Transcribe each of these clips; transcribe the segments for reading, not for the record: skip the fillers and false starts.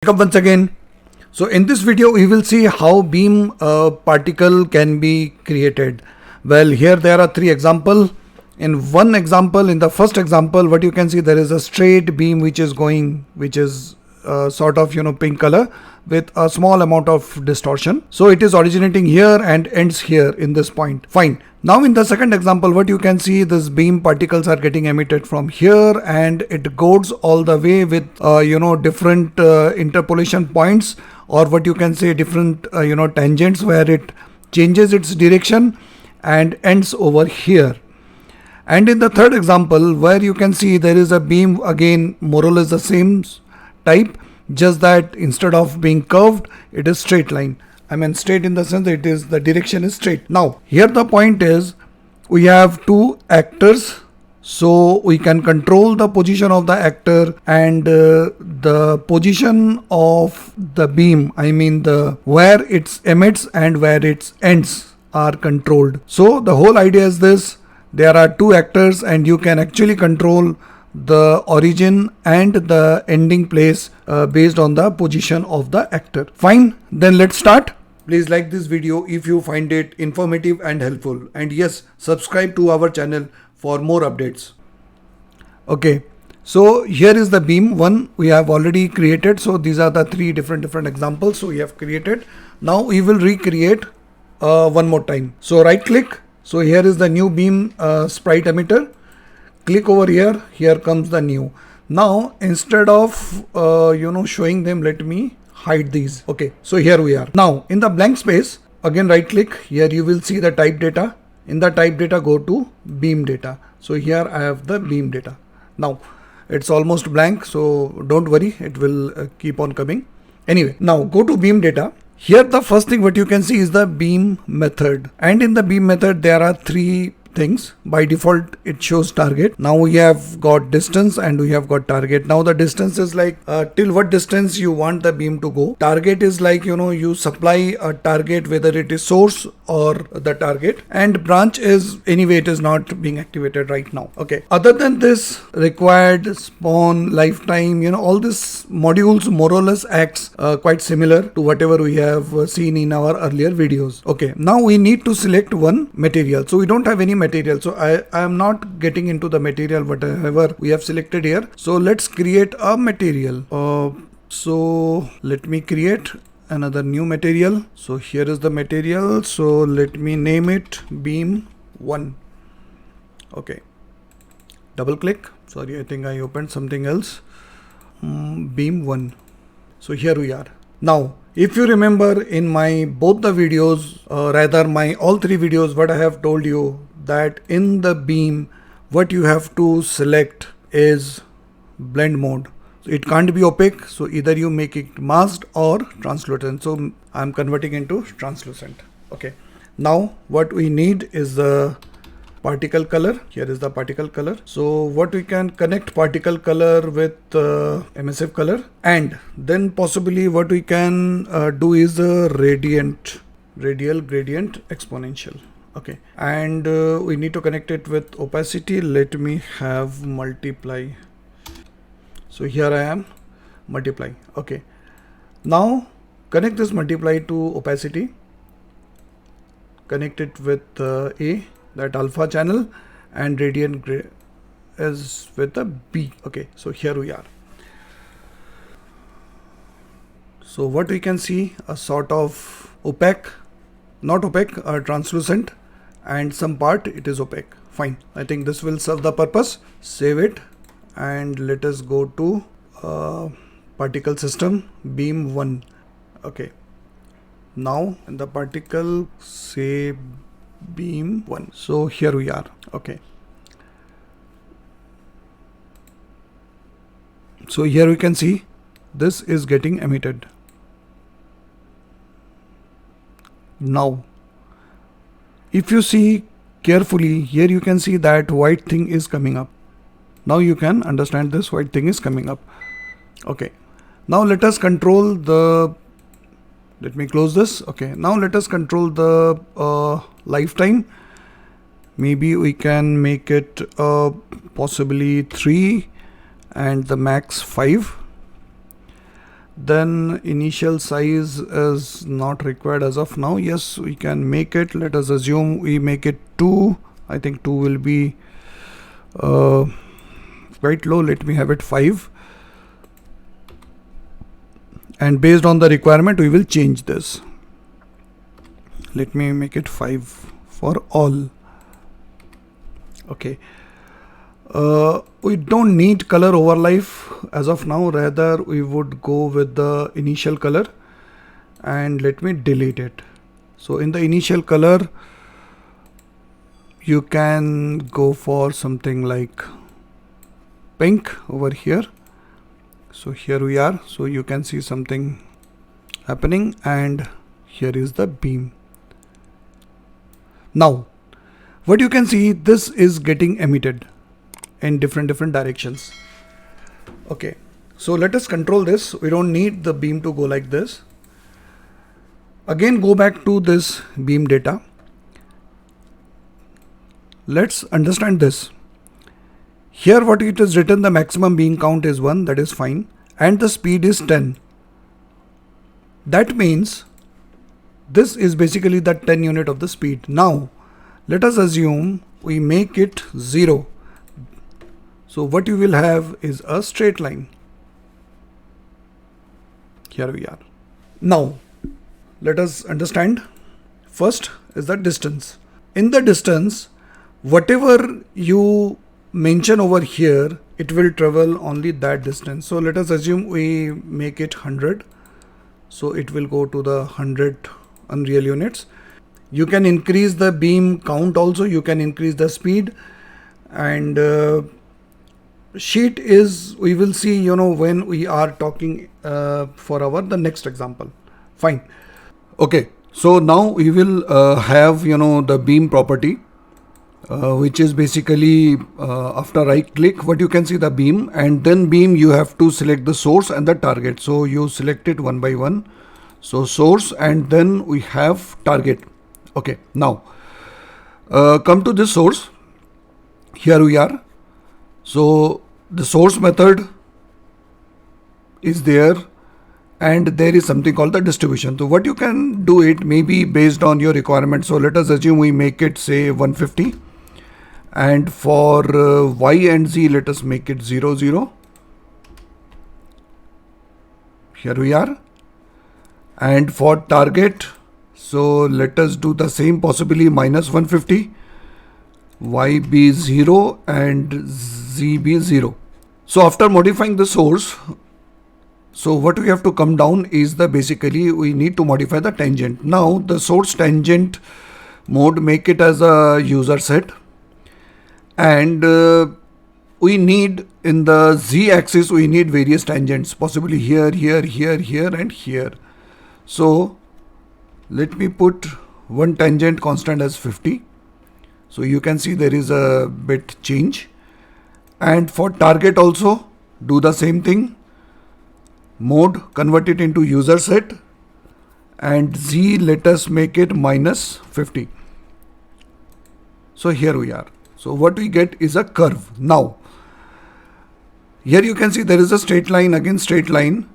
Welcome once again. So in this video we will see how beam particle can be created. Well, here there are three examples. In one example, in the first example, what you can see, there is a straight beam which is going, which is sort of pink color with a small amount of distortion. So it is originating here and ends here in this point. Fine. Now in the second example, what you can see, this beam particles are getting emitted from here and it goes all the way with different interpolation points, or what you can say different tangents, where it changes its direction and ends over here. And in the third example, where you can see there is a beam, again more or less the same type, just that instead of being curved, it is straight line. I mean straight in the sense that the direction is straight. Now here the point is, we have two actors, so we can control the position of the actor and the position of the beam, I mean the where it emits and where it ends are controlled. So the whole idea is this: there are two actors and you can actually control the origin and the ending place based on the position of the actor. Fine, then let's start. Please like this video if you find it informative and helpful, and yes, subscribe to our channel for more updates. Okay, so here is the beam one we have already created. So these are the three different examples so we have created. Now we will recreate one more time. So right click. So here is the new beam sprite emitter. Click over here. Here comes the new. Now instead of showing them, let me hide these. Okay, so here we are. Now in the blank space, again right click. Here you will see the type data. In the type data, go to beam data. So here I have the beam data. Now it's almost blank, so don't worry, it will keep on coming. Anyway, now go to beam data. Here the first thing what you can see is the beam method, and in the beam method there are three things. By default it shows target. Now we have got distance and we have got target. Now the distance is like till what distance you want the beam to go. Target is like you supply a target, whether it is source or the target, and branch is anyway it is not being activated right now. Okay, other than this, required, spawn, lifetime, all these modules more or less acts quite similar to whatever we have seen in our earlier videos. Okay, now we need to select one material. So we don't have any material, so I am not getting into the material whatever we have selected here. So let's create a material. So let me create another new material. So here is the material, so let me name it beam 1. Okay, double click. Sorry, I think I opened something else. Beam 1. So here we are. Now if you remember in my both the videos, rather my all three videos, what I have told you, that in the beam what you have to select is blend mode. So it can't be opaque, so either you make it masked or translucent. So I'm converting into translucent. Okay, now what we need is the particle color. Here is the particle color. So what we can connect particle color with emissive color, and then possibly what we can do is the radial gradient exponential. Okay, and we need to connect it with opacity. Let me have multiply. So here I am multiply. Okay, now connect this multiply to opacity, connect it with A, that alpha channel, and gradient is with the B. Okay, so here we are. So what we can see, a sort of opaque, not opaque, translucent, and some part it is opaque. Fine, I think this will serve the purpose. Save it and let us go to particle system beam 1. Okay, now in the particle say beam 1. So here we are. Okay, so here we can see this is getting emitted. Now if you see carefully, here you can see that white thing is coming up. Now you can understand this white thing is coming up. Okay, now let us control the, let me close this. Okay, now let us control the lifetime. Maybe we can make it possibly 3 and the max 5. Then initial size is not required as of now. Yes, we can make it. Let us assume we make it 2. I think 2 will be quite low. Let me have it 5. And based on the requirement, we will change this. Let me make it 5 for all. Okay. We don't need color overlife as of now, rather we would go with the initial color, and let me delete it. So in the initial color you can go for something like pink over here. So here we are, so you can see something happening, and here is the beam. Now what you can see, this is getting emitted in different directions. Okay, so let us control this. We don't need the beam to go like this. Again, go back to this beam data. Let's understand this. Here what it is written, the maximum beam count is 1, that is fine, and the speed is 10. That means this is basically the 10 unit of the speed. Now let us assume we make it 0. So what you will have is a straight line. Here we are. Now let us understand. First is the distance. In the distance, whatever you mention over here, it will travel only that distance. So let us assume we make it 100. So it will go to the 100 unreal units. You can increase the beam count also, you can increase the speed, and sheet is, we will see, when we are talking for our the next example. Fine. Okay, so now we will have the beam property, which is basically after right click, what you can see the beam, and then beam you have to select the source and the target. So you select it one by one. So source, and then we have target. Okay, now come to this source. Here we are. So the source method is there, and there is something called the distribution. So what you can do, it maybe based on your requirement. So let us assume we make it say 150, and for y and z let us make it 0 0. Here we are. And for target, so let us do the same, possibly minus 150, y be 0 and z be 0. So after modifying the source, so what we have to come down is the basically we need to modify the tangent. Now the source tangent mode, make it as a user set, and we need in the z axis we need various tangents, possibly here, here, here, here, and here. So let me put one tangent constant as 50. So you can see there is a bit change. And for target also do the same thing. Mode, convert it into user set, and z let us make it minus 50. So here we are. So what we get is a curve. Now here you can see there is a straight line, again straight line.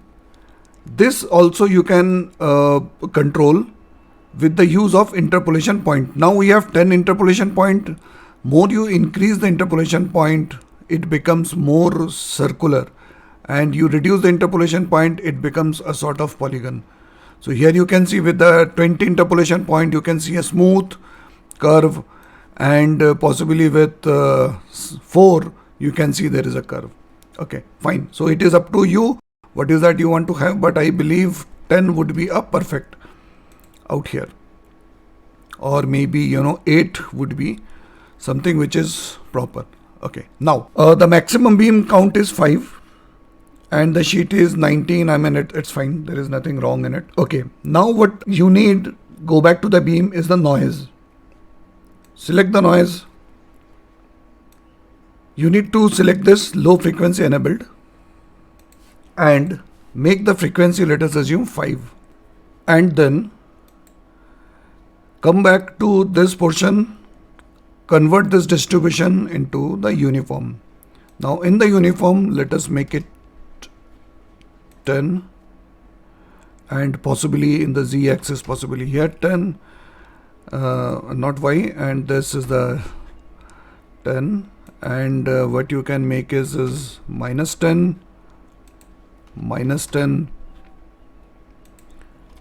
This also you can control with the use of interpolation point. Now we have 10 interpolation point. More you increase the interpolation point, it becomes more circular, and you reduce the interpolation point, it becomes a sort of polygon. So here you can see with the 20 interpolation point you can see a smooth curve, and possibly with 4 you can see there is a curve. Okay, fine. So it is up to you what is that you want to have, but I believe 10 would be a perfect out here, or maybe 8 would be something which is proper. Okay, now the maximum beam count is 5 and the sheet is 19. I mean it's fine, there is nothing wrong in it. Okay, now what you need, go back to the beam, is the noise. Select the noise. You need to select this low frequency enabled and make the frequency, let us assume 5, and then come back to this portion, convert this distribution into the uniform. Now in the uniform let us make it 10, and possibly in the Z axis, possibly here 10, not Y, and this is the 10, and what you can make is minus 10, minus 10,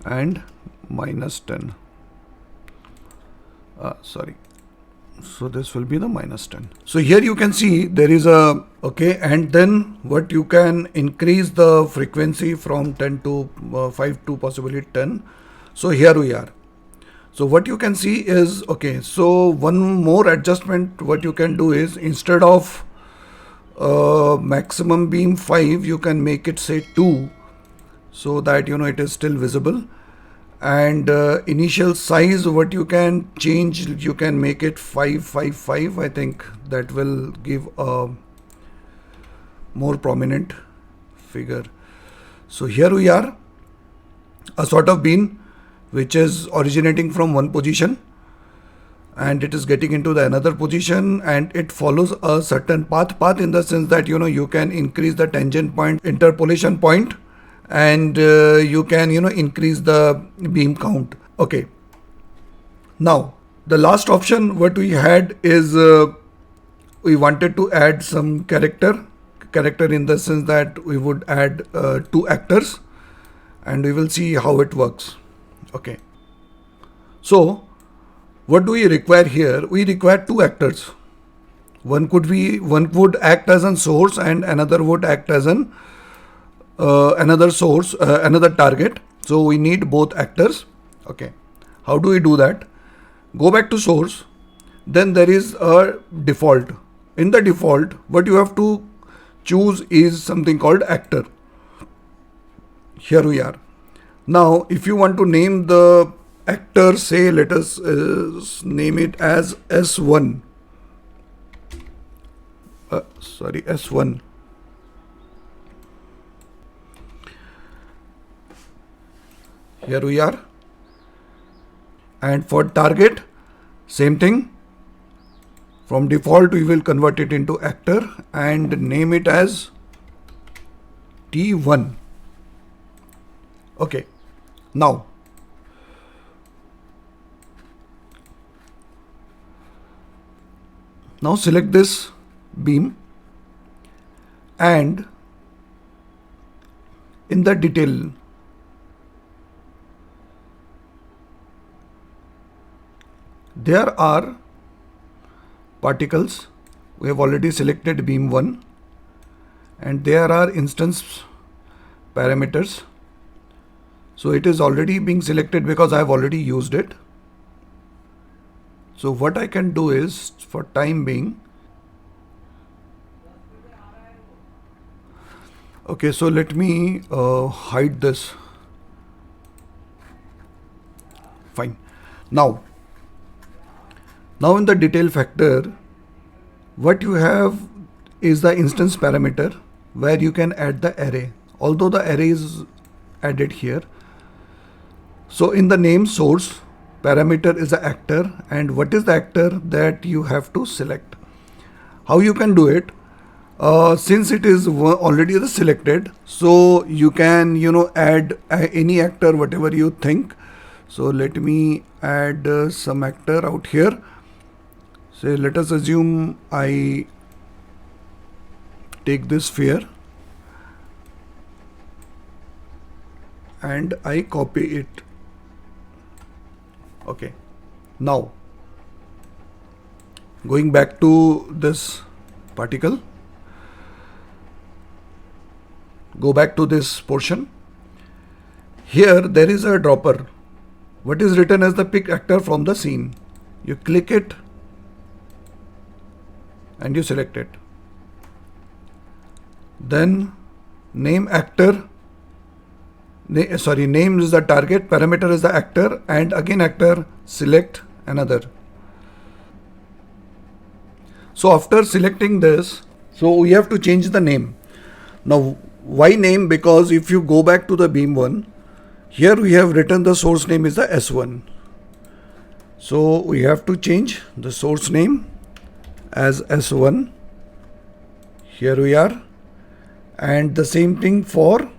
and minus 10. Sorry. So this will be the minus 10. So here you can see there is a, okay, and then what you can increase the frequency from 10 to 5 to possibly 10. So here we are. So what you can see is, okay, so one more adjustment what you can do is, instead of maximum beam 5, you can make it say 2, so that it is still visible. And initial size, what you can change, you can make it 555. I think that will give a more prominent figure. So here we are, a sort of beam which is originating from one position and it is getting into the another position, and it follows a certain path in the sense that you can increase the tangent point, interpolation point, and you can increase the beam count. Okay, now the last option what we had is we wanted to add some character in the sense that we would add 2 actors, and we will see how it works. Okay, so what do we require here? We require 2 actors. One would act as a source and another would act as an another source, another target. So we need both actors. Okay, how do we do that? Go back to source, then there is a default. In the default, what you have to choose is something called actor. Here we are. Now if you want to name the actor, say let us name it as S1. S1. Here we are. And for target, same thing. From default, we will convert it into actor and name it as T1. Okay. Now, select this beam, and in the detail, there are particles. We have already selected beam 1, and there are instance parameters. So it is already being selected because I have already used it. So what I can do is, for time being, okay, so let me hide this. Fine. Now in the detail factor, what you have is the instance parameter where you can add the array, although the array is added here. So in the name source, parameter is the actor, and what is the actor that you have to select. How you can do it? Since it is already selected, so you can add any actor whatever you think. So let me add some actor out here. Say let us assume I take this sphere and I copy it. Okay, now going back to this particle, go back to this portion. Here there is a dropper. What is written as the pick actor from the scene? You click it and you select it. Then name actor, name is the target, parameter is the actor, and again actor, select another. So after selecting this, so we have to change the name. Now why name? Because if you go back to the beam 1, here we have written the source name is the S1. So we have to change the source name as S1. Here we are. And the same thing for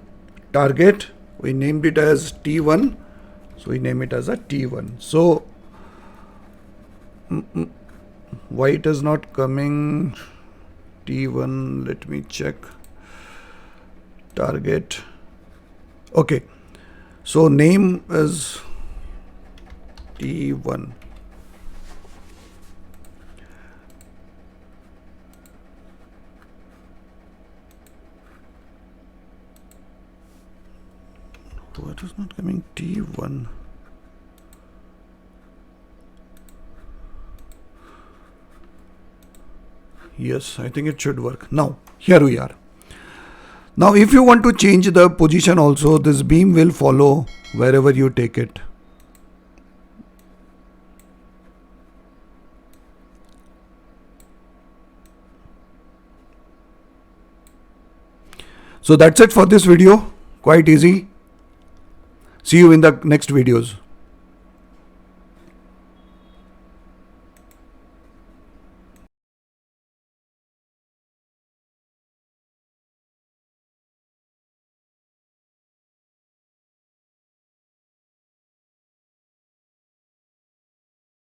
target, We named it as T1. So we name it as a T1. So why it is not coming T1? Let me check. Target. Okay. So name is T1. What is not coming? T1. Yes, I think it should work. Now, here we are. Now, if you want to change the position also, this beam will follow wherever you take it. So that's it for this video. Quite easy. See you in the next videos.